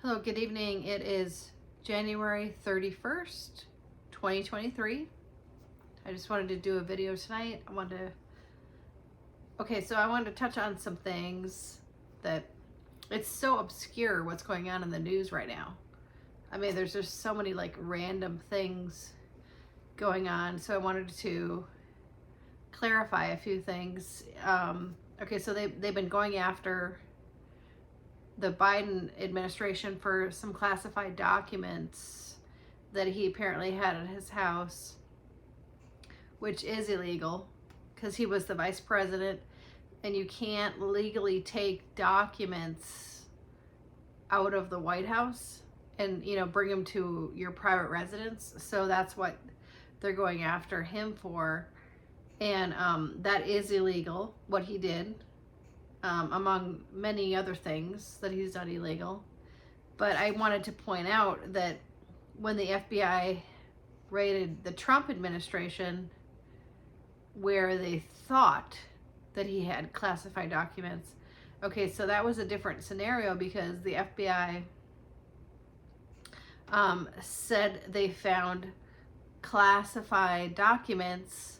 Hello, good evening. It is January 31st, 2023. I just wanted to do a video tonight. I wanted to touch on some things that it's so obscure what's going on in the news right now. I mean, there's just so many like random things going on. So I wanted to clarify a few things. So they've been going after the Biden administration for some classified documents that he apparently had at his house, which is illegal because he was the vice president and you can't legally take documents out of the White House and, bring them to your private residence. So that's what they're going after him for. And that is illegal, what he did. Among many other things that he's done illegal. But I wanted to point out that when the FBI raided the Trump administration, where they thought that he had classified documents, so that was a different scenario because the FBI said they found classified documents,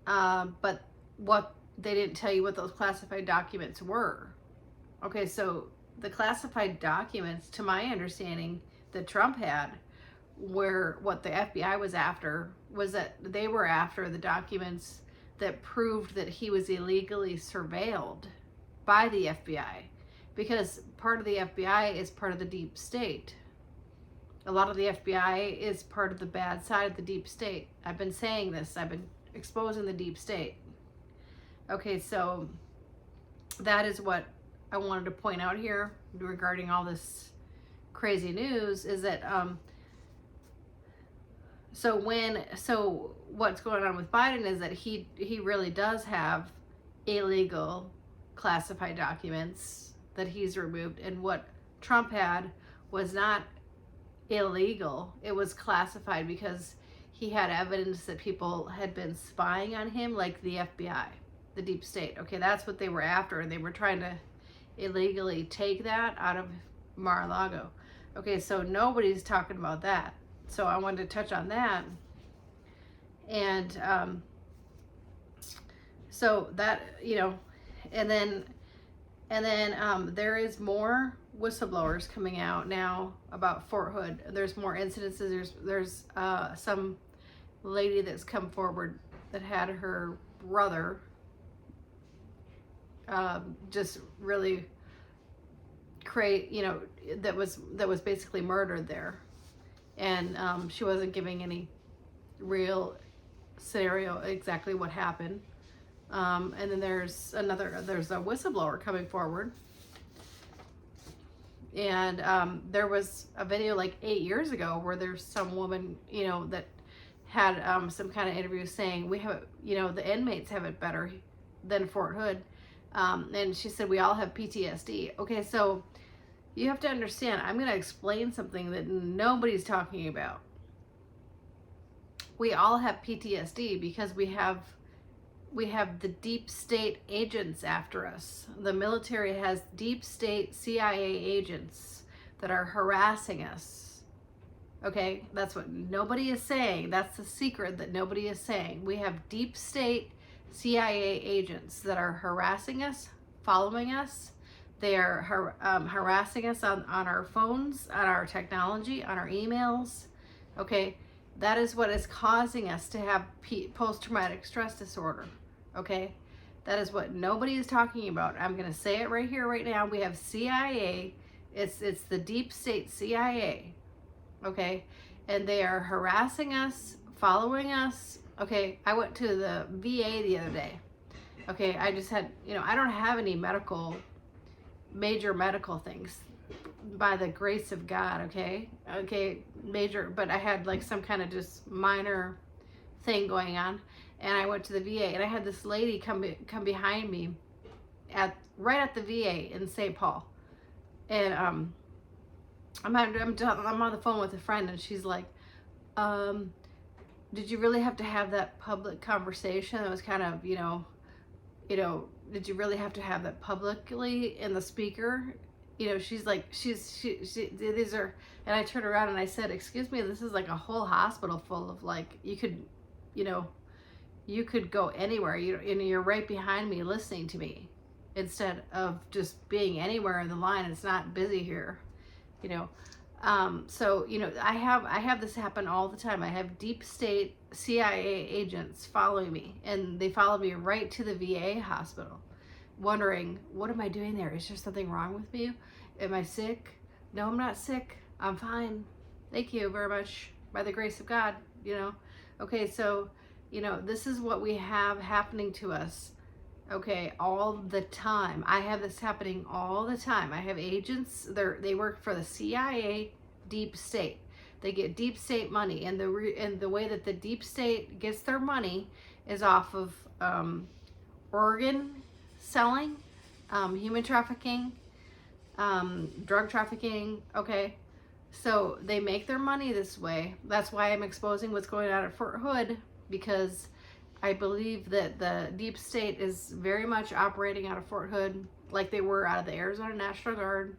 but they didn't tell you what those classified documents were. Okay, so the classified documents, to my understanding, that Trump had, where what the FBI was after was that they were after the documents that proved that he was illegally surveilled by the FBI, because part of the FBI is part of the deep state. A lot of the FBI is part of the bad side of the deep state. I've been saying this. I've been exposing the deep state. Okay, so that is what I wanted to point out here regarding all this crazy news is that so what's going on with Biden is that he really does have illegal classified documents that he's removed, and what Trump had was not illegal. It was classified because he had evidence that people had been spying on him, like the FBI. The deep state. Okay, that's what they were after, and they were trying to illegally take that out of Mar-a-Lago. Okay, so nobody's talking about that. So I wanted to touch on that. And so that, and then there is more whistleblowers coming out now about Fort Hood. There's more incidences. There's some lady that's come forward that had her brother just really that was basically murdered there, and she wasn't giving any real scenario exactly what happened. And then there's a whistleblower coming forward, and there was a video like 8 years ago where there's some woman that had some kind of interview saying we have the inmates have it better than Fort Hood. And she said, we all have PTSD. Okay, so you have to understand, I'm going to explain something that nobody's talking about. We all have PTSD because we have the deep state agents after us. The military has deep state CIA agents that are harassing us. Okay, that's what nobody is saying. That's the secret that nobody is saying. We have deep state CIA agents that are harassing us, following us. They are harassing us on our phones, on our technology, on our emails. Okay, that is what is causing us to have post-traumatic stress disorder. Okay, that is what nobody is talking about. I'm going to say it right here, right now. We have CIA. It's the deep state CIA. Okay, and they are harassing us, following us. Okay, I went to the VA the other day. Okay, I just had, I don't have any major medical things by the grace of God, okay? Major, but I had like some kind of just minor thing going on, and I went to the VA, and I had this lady come behind me right at the VA in St. Paul, and I'm on the phone with a friend, and she's like, did you really have to have that public conversation? It was kind of, did you really have to have that publicly in the speaker? you know, she's like, these are, and I turned around and I said, excuse me, this is like a whole hospital full of, like, you could, you know, you could go anywhere, and you're right behind me listening to me instead of just being anywhere in the line. It's not busy here, you know. So, you know, I have this happen all the time. I have deep state CIA agents following me, and they follow me right to the VA hospital, wondering, what am I doing there? Is there something wrong with me? Am I sick? No, I'm not sick. I'm fine. Thank you very much. By the grace of God, you know. Okay, so, you know, this is what we have happening to us. Okay, all the time. I have this happening all the time. I have agents, they work for the CIA deep state. They get deep state money, and the way that the deep state gets their money is off of organ selling, human trafficking, drug trafficking. Okay, so they make their money this way. That's why I'm exposing what's going on at Fort Hood, because I believe that the deep state is very much operating out of Fort Hood like they were out of the Arizona National Guard.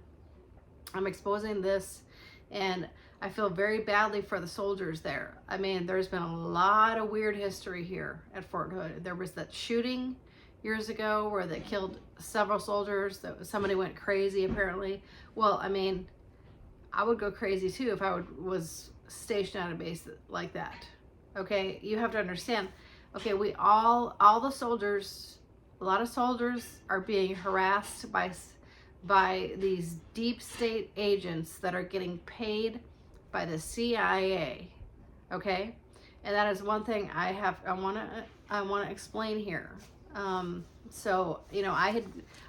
I'm exposing this, and I feel very badly for the soldiers there. I mean, there's been a lot of weird history here at Fort Hood. There was that shooting years ago where they killed several soldiers. That somebody went crazy apparently. Well, I mean, I would go crazy too if I was stationed at a base like that. Okay, you have to understand. Okay, all the soldiers, a lot of soldiers are being harassed by these deep state agents that are getting paid by the CIA. Okay, and that is one thing I want to explain here. So, you know, I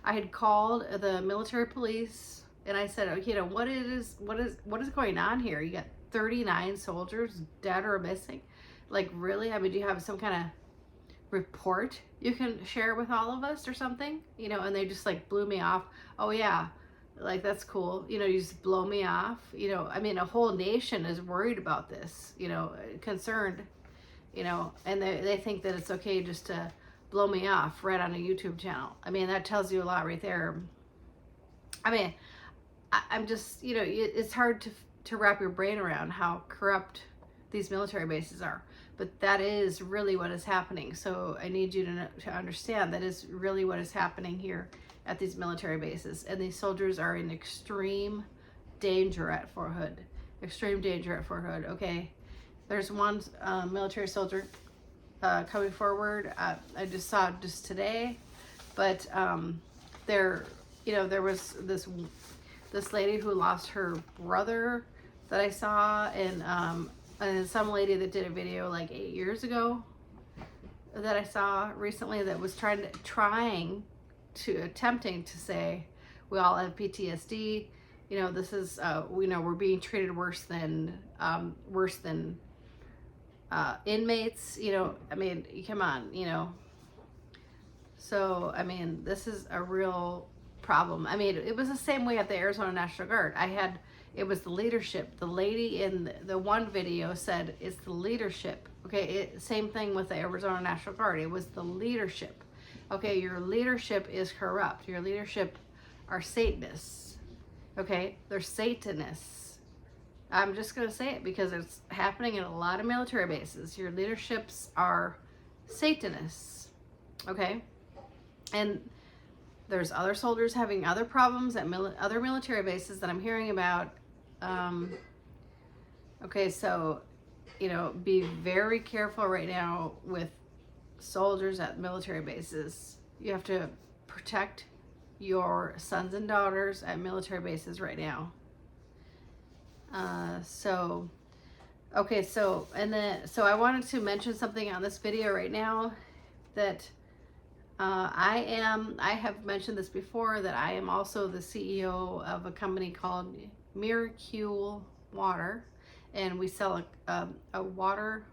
had called the military police, and I said, okay, you know, what is going on here? You got 39 soldiers dead or missing. Like, really? I mean, do you have some kind of report you can share with all of us or something? You know, and they just like blew me off. Oh yeah, like, that's cool. You know, you just blow me off. You know, I mean, a whole nation is worried about this, you know, concerned, you know, and they think that it's okay just to blow me off right on a YouTube channel. I mean, that tells you a lot right there. I mean, I'm just, you know, it's hard to wrap your brain around how corrupt these military bases are. But that is really what is happening. So I need you to understand that is really what is happening here at these military bases. And these soldiers are in extreme danger at Fort Hood. Extreme danger at Fort Hood, okay? There's one military soldier coming forward. I just saw it just today. But there was this lady who lost her brother that I saw, and some lady that did a video like 8 years ago that I saw recently that was attempting to say we all have PTSD. You know, this is you know, we're being treated worse than inmates. You know, I mean, come on, you know. So I mean, this is a real problem. I mean, it was the same way at the Arizona National Guard. It was the leadership. The lady in the one video said it's the leadership. Okay, same thing with the Arizona National Guard. It was the leadership. Okay, your leadership is corrupt. Your leadership are Satanists. Okay, they're Satanists. I'm just going to say it because it's happening in a lot of military bases. Your leaderships are Satanists. Okay, and there's other soldiers having other problems at other military bases that I'm hearing about. Okay, so, you know, be very careful right now with soldiers at military bases. You have to protect your sons and daughters at military bases right now. So I wanted to mention something on this video right now that I have mentioned this before, that I am also the CEO of a company called Miracle Water, and we sell a water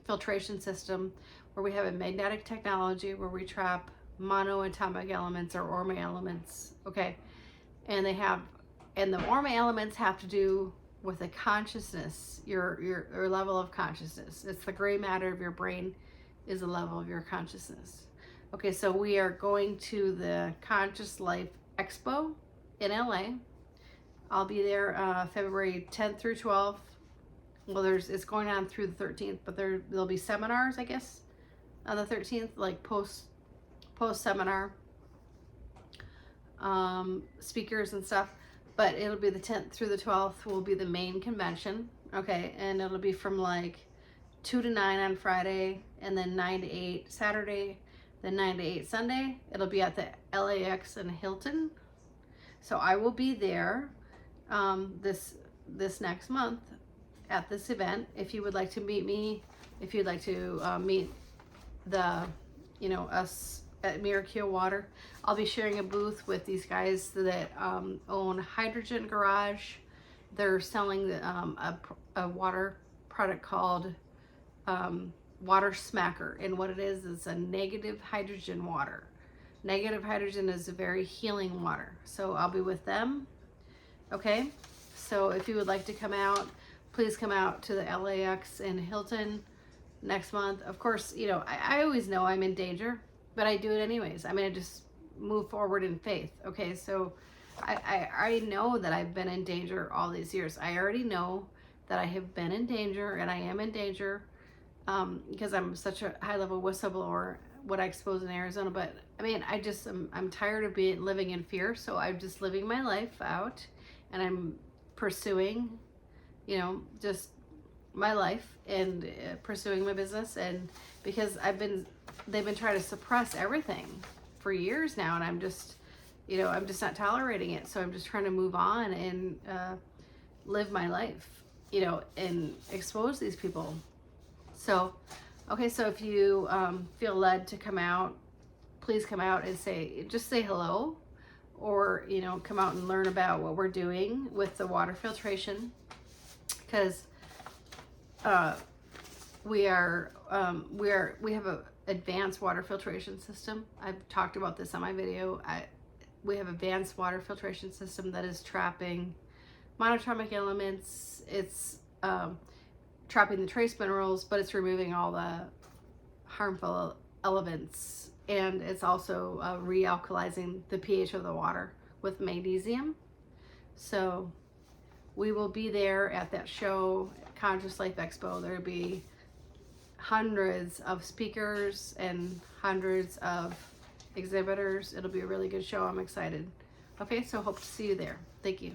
filtration system where we have a magnetic technology where we trap monoatomic elements or orme elements. Okay, and the orme elements have to do with a consciousness, your level of consciousness. It's the gray matter of your brain is the level of your consciousness. Okay, so we are going to the Conscious Life Expo in LA. I'll be there February 10th through 12th. Well, it's going on through the 13th, but there'll be seminars, I guess, on the 13th, like post seminar speakers and stuff. But it'll be the 10th through the 12th will be the main convention, okay, and it'll be from like 2 to 9 on Friday, and then 9 to 8 Saturday, then 9 to 8 Sunday. It'll be at the LAX in Hilton. So I will be there this next month at this event. If you would like to meet me, if you'd like to meet us at Miracle Water, I'll be sharing a booth with these guys that own Hydrogen Garage. They're selling a water product called Water Smacker, and what it is a negative hydrogen water. Negative hydrogen is a very healing water. So I'll be with them. Okay, so if you would like to come out, please come out to the LAX in Hilton next month. Of course, I always know I'm in danger, but I do it anyways. I just move forward in faith. Okay, so I already know that I've been in danger all these years. I already know that I have been in danger, and I am in danger because I'm such a high-level whistleblower, what I expose in Arizona. But I'm tired of living in fear, so I'm just living my life out, and I'm pursuing, just my life and pursuing my business. And because they've been trying to suppress everything for years now, and I'm just not tolerating it. So I'm just trying to move on and live my life, and expose these people. So, okay, so if you feel led to come out, please come out and just say hello, or, come out and learn about what we're doing with the water filtration, because we have a advanced water filtration system. I've talked about this on my video. We have advanced water filtration system that is trapping monatomic elements. It's trapping the trace minerals, but it's removing all the harmful elements, and it's also realkalizing the pH of the water with magnesium. So we will be there at that show, Conscious Life Expo. There'll be hundreds of speakers and hundreds of exhibitors. It'll be a really good show. I'm excited. Okay, so hope to see you there. Thank you.